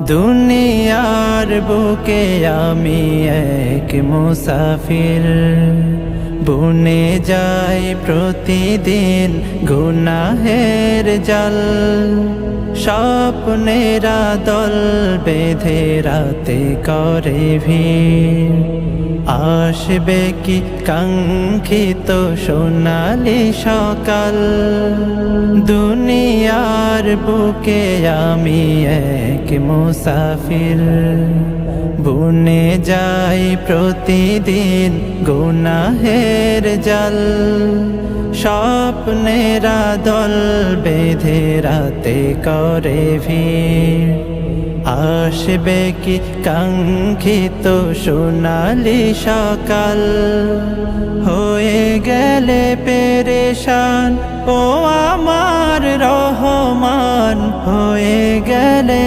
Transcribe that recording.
দুনিয়ার বুকে আমি এক মুসাফির, বুনে যাই প্রতিদিন গুনাহের জাল। স্বপ্নেরা দল বেঁধে রাতে করে ভিড়, আসবে কি কাঙ্ক্ষিত সোনালি সকাল। দুনিয়ার বুকে আমি এক মুসাফির, বুনে যাই প্রতিদিন গুনাহের জাল। স্বপ্নেরা দল বেঁধে রাতে করে ভিড়, আসবে কি কাঙ্ক্ষিত সোনালি সকাল। হয়ে গেলে পেরেশান ও আমার রহমান, হয়ে গেলে